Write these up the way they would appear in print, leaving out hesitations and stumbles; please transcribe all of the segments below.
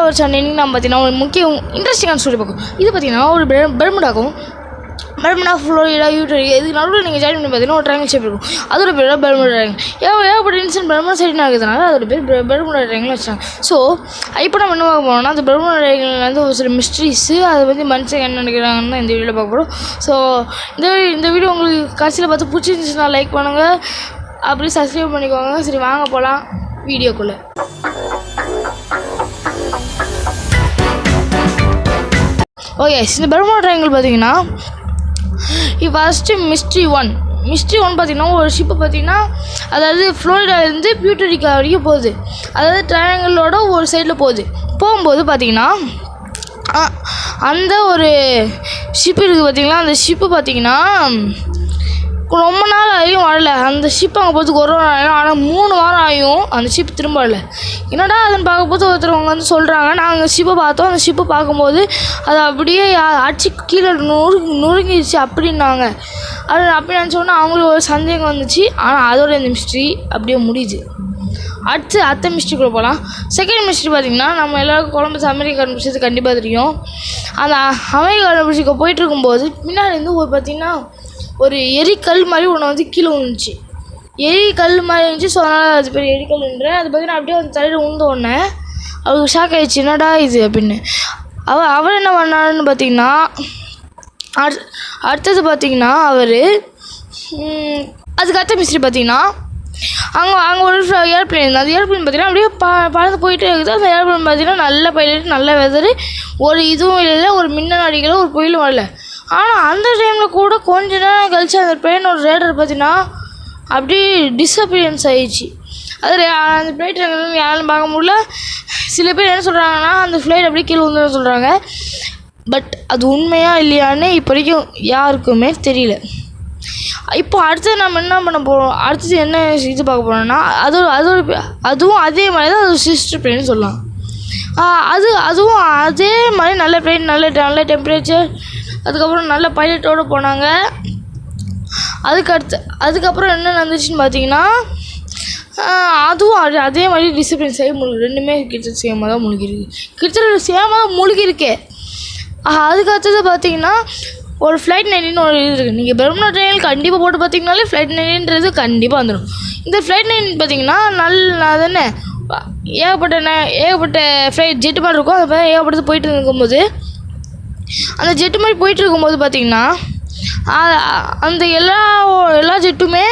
ஒரு சேனல் இன்றைக்கி நம்ம பார்த்தீங்கன்னா ஒரு முக்கிய இன்ட்ரெஸ்டிங்கான ஸ்டோரி பார்க்கும். இது பார்த்தீங்கன்னா ஒரு பெர்முடாக்கும் பெர்முடா ஃப்ளோரிடா யூட்டரி இதுக்கு நடுவில் நீங்கள் ஜாயின் பண்ணி பார்த்தீங்கன்னா ஒரு ட்ரையாங்கிள் ஷேப் இருக்கும். அதோட பேர் பெர்முடா ட்ரையாங்கிள். ஏகப்பட்ட இன்சிடென்ட் பெர்முடா சைடு நடக்குதுனால அதோட பேர் பெர்முடா ட்ரையாங்கிள் வச்சாங்க. ஸோ இப்போ நம்ம என்ன பார்க்க போனோம்னா அந்த பெர்முடா ட்ரையாங்கிள் ஒரு சில மிஸ்ட்ரிஸு அதை வந்து மனுஷங்க என்ன நினைக்கிறாங்கன்னு தான் இந்த வீடியோவில் பார்க்க போகிறோம். ஸோ இந்த வீடியோ உங்களுக்கு கடைசியில் பார்த்து பிடிச்சிருந்துச்சுன்னா லைக் பண்ணுங்கள், அப்படி சப்ஸ்கிரைப் பண்ணிக்கோங்க. சரி வாங்க போகலாம் வீடியோக்குள்ளே. ஓகே, இந்த பெர்முடா ட்ரையாங்கிள் பார்த்தீங்கன்னா ஃபஸ்ட்டு மிஸ்ட்ரி ஒன் பார்த்தீங்கன்னா ஒரு ஷிப்பு பார்த்தீங்கன்னா அதாவது ஃப்ளோரிடாலேருந்து பியூட்டரிக்கா வரைக்கும் போகுது. அதாவது ட்ரையாங்கிளோட ஒரு சைடில் போகும்போது பார்த்தீங்கன்னா அந்த ஒரு ஷிப்பு இருக்குது பார்த்தீங்களா. அந்த ஷிப்பு பார்த்தீங்கன்னா ரொம்ப நாள் ஆகியும் வரல. அந்த ஷிப் அங்கே போகிறதுக்கு ஒரு வாரம் ஆகிடும். ஆனால் 3 வாரம் ஆகியும் அந்த ஷிப் திரும்ப வரல. என்னடா அதுன்னு பார்க்கும்போது ஒருத்தரவங்க வந்து சொல்கிறாங்க, நாங்கள் ஷிப்பை பார்த்தோம், அந்த ஷிப்பை பார்க்கும்போது அது அப்படியே அடிச்சு கீழே நொறுங்கிடுச்சு அப்படின்னாங்க. அது அப்படி நினச்சோன்னா அவங்களுக்கு ஒரு சந்தேகம் வந்துச்சு. ஆனால் அதோட இந்த மிஸ்ட்ரி அப்படியே முடியுது. அடுத்த மிஸ்ட்ரிக்குள்ளே போகலாம். செகண்ட் மிஸ்ட்ரி பார்த்திங்கன்னா நம்ம எல்லோரும் கொலம்பஸ் அமெரிக்கா கண்டுபிடிச்சது கண்டிப்பாக தெரியும். அந்த அமெரிக்கா கண்டுபிடிச்சிக்க போயிட்டுருக்கும்போது பின்னாடி இருந்து ஒரு பார்த்திங்கன்னா ஒரு எரிக்கல் மாதிரி ஒன்று வந்து கீழே விழுந்துச்சு. எரிக்கல் மாதிரி இருந்துச்சு. ஸோ அதனால் அது பேர் எரிக்கல்ன்ற அது பார்த்தீங்கன்னா அப்படியே வந்து தலையில் விழுந்த உடனே அவருக்கு ஷாக் ஆகிடுச்சு, என்னடா இது அப்படின்னு. அவர் என்ன பண்ணாருன்னு பார்த்தீங்கன்னா அடுத்தது பார்த்தீங்கன்னா அவர் அதுக்கு அடுத்த மிஸ்ட்ரி பார்த்தீங்கன்னா அங்கே ஒரு ஏர்ப்ளைன் இருந்தது. அந்த ஏர்ப்ளைன் பார்த்தீங்கன்னா அப்படியே பறந்து போயிட்டே இருக்குது. அந்த ஏர்ப்ளைன் பார்த்தீங்கன்னா நல்ல பைலட், நல்ல வெதரு, ஒரு இதுவும் இல்லை, ஒரு மின்னல் அடிக்கலை, ஒரு புயலும் வரல. ஆனால் அந்த டைமில் கூட கொஞ்ச நேரம் கழிச்சு அந்த ட்ரெயினோட ரேடர் பார்த்தீங்கன்னா அப்படியே டிஸப்பியரன்ஸ் ஆகிடுச்சு. அது அந்த ஃப்ளைட் யாரும் பார்க்க முடியல. சில பேர் என்ன சொல்கிறாங்கன்னா அந்த ஃப்ளைட் அப்படியே கீழே வந்துன்னு சொல்கிறாங்க. பட் அது உண்மையாக இல்லையான்னு இப்போ வரைக்கும் யாருக்குமே தெரியல. இப்போ அடுத்தது நம்ம என்ன பண்ண போகிறோம், அடுத்தது என்ன இது பார்க்க போகிறோம்னா அதுவும் அதே மாதிரி தான் அது சிஸ்டர் ப்ளேன்னு சொல்லலாம். அதுவும் அதே மாதிரி நல்ல ப்ளேன், நல்ல டெம்பரேச்சர், அதுக்கப்புறம் நல்ல பைலட்டோடு போனாங்க. அதுக்கப்புறம் என்ன நடந்துச்சுன்னு பார்த்தீங்கன்னா அதுவும் அதே மாதிரி டிசிப்ளின் செய்ய முழுகு. ரெண்டுமே கிட்டத்தட்ட சேமாக தான் முழுகிருக்கே. அதுக்கு அடுத்தது பார்த்தீங்கன்னா ஒரு ஃப்ளைட் 9 ஒரு இது இருக்குது. நீங்கள் பெர்முடா ட்ரையாங்கிள் கண்டிப்பாக போட்டு பார்த்தீங்கனாலே ஃப்ளைட் 9ன்றது கண்டிப்பாக வந்துடும். இந்த ஃப்ளைட் 9 பார்த்தீங்கன்னா தானே ஏகப்பட்ட ஃப்ளைட் ஜெட்டு மாதிரி இருக்கும். அது மாதிரி ஏகப்பட்டது போயிட்டு இருக்கும்போது அந்த ஜெட்டு மாதிரி போயிட்டு இருக்கும்போது பார்த்தீங்கன்னா அந்த எல்லா ஜெட்டுமே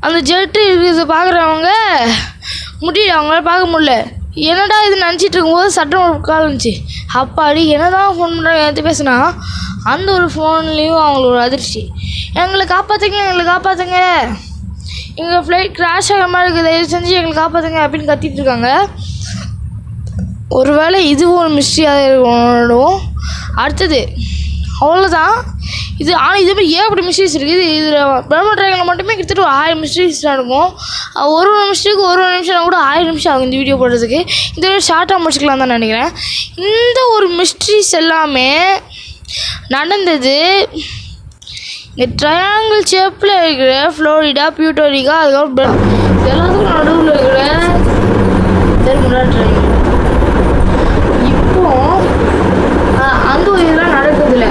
அந்த ஜெட்டு இருக்குது பார்க்குறவங்க முடியல, அவங்களால பார்க்க முடியல. என்னடா இது நினச்சிட்டு இருக்கும்போது சட்டம் ஒரு கால் இருந்துச்சு. அப்பாடி என்ன தான் ஃபோன் பண்ணுறாங்க எடுத்து பேசுனா அந்த ஒரு ஃபோன்லேயும் அவங்களோட அதிர்ச்சி, எங்களை காப்பாற்றுங்க, எங்கள் ஃப்ளைட் கிராஷ் ஆகிற மாதிரி இருக்குது, தயவு செஞ்சு எங்களை காப்பாற்றுங்க அப்படின்னு கத்திட்டு இருக்காங்க. ஒருவேளை இதுவும் ஒரு மிஸ்ட்ரியாக இருக்கணும். அடுத்தது அவ்வளோதான் இது. ஆனால் இது மாதிரி ஏகப்பட்ட மிஸ்ட்ரிஸ் இருக்குது. இதில் பெர்முடா ட்ரையாங்கிள் மட்டுமே கிட்டத்தட்ட ஒரு 1000 மிஸ்ட்ரிஸ் நடக்கும். ஒரு மிஸ்ட்ரிக்கு ஒரு நிமிஷம் கூட 1000 நிமிஷம் ஆகும் இந்த வீடியோ போடுறதுக்கு. இந்த வீடியோ ஷார்ட்டாக முடிச்சுக்கலாம் தான் நினைக்கிறேன். இந்த ஒரு மிஸ்ட்ரிஸ் எல்லாமே நடந்தது இந்த ட்ரையாங்கிள் ஷேப்பில் இருக்கிற ஃப்ளோரிடா, பியூட்டரிக்கா, அதுக்கப்புறம் எல்லாத்துக்கும் நடுவில் இருக்கிற பெர்முடா ட்ரையாங்கிள். இப்போ அந்த ஒரு இதெல்லாம் நடக்குதுல்ல,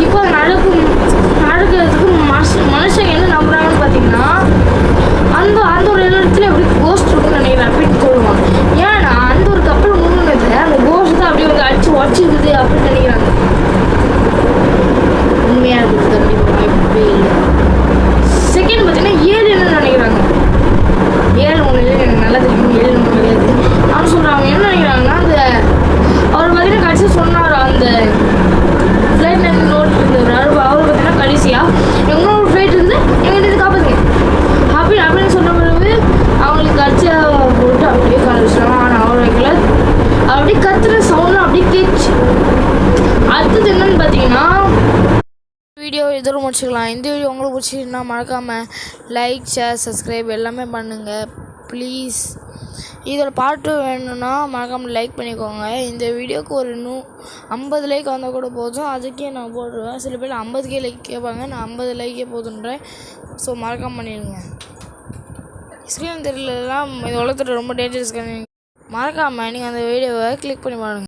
இப்போ நடக்கிறதுக்கு மனுஷங்க என்ன நம்புறாங்கன்னு பார்த்தீங்கன்னா அந்த ஒரு இடத்துல எப்படி கோஸ்ட் இருக்குன்னு நினைக்கிறேன் அப்படின்னு சொல்லுவாங்க. ஏன்னா அந்த ஒரு கப்பல் முன்னுனது அந்த கோஸ்ட் தான் அப்படியே வந்து அடிச்சு உடச்சிருக்குது அப்படின்னு நினைக்கிறாங்க. உண்மையாக இருக்குது கண்டிப்பாக வாய்ப்பே இல்லை. செகண்ட் பார்த்தீங்கன்னா 7 என்ன நினைக்கிறாங்க, 7 ஒன்று எனக்கு நல்லா தெரியும், 7 ஒன்று கிடையாது அப்படின்னு சொல்கிறாங்க. என்ன நினைக்கிறாங்கன்னா அந்த அவர் பார்த்தீங்கன்னா கடைசியாக சொன்னார் அந்த ஃப்ளைட் 9 நோட் இருந்தார். அவர் பார்த்தீங்கன்னா கடைசியாக எங்களோட ஃப்ளைட் இருந்து எங்கிட்ட காப்பாற்றுங்க அப்படின்னு சொன்ன பிறகு அவங்களுக்கு கடைசியாக போட்டு அப்படியே காமிச்சிட்டாங்க. ஆனால் அவர் வைக்கல, அப்படியே கத்துற சவுண்டும் அப்படியே கேட்ச்சு. அடுத்தது என்னன்னு பார்த்தீங்கன்னா வீடியோ இதோட முடிச்சுக்கலாம். இந்த வீடியோ உங்களுக்கு பிடிச்சிருந்தா மறக்காமல் லைக், ஷேர், சப்ஸ்கிரைப் எல்லாமே பண்ணுங்கள் ப்ளீஸ். இதோட பாட்டு வேணும்னா மறக்காமல் லைக் பண்ணிக்கோங்க. இந்த வீடியோவுக்கு ஒரு 50 லைக் வந்தால் கூட போதும், அதுக்கே நான் போடுவேன். சில பேர் 50K லைக் கேட்பாங்க, நான் 50 லைக்கே போதுன்றேன். ஸோ மறக்காமல் பண்ணிடுங்க. ஸ்க்ரீன் தெரியலாம், இந்த உலகத்தில் ரொம்ப டேஞ்சரஸ் மறக்காமல் நீங்கள் அந்த வீடியோவை கிளிக் பண்ணி பாருங்கள்.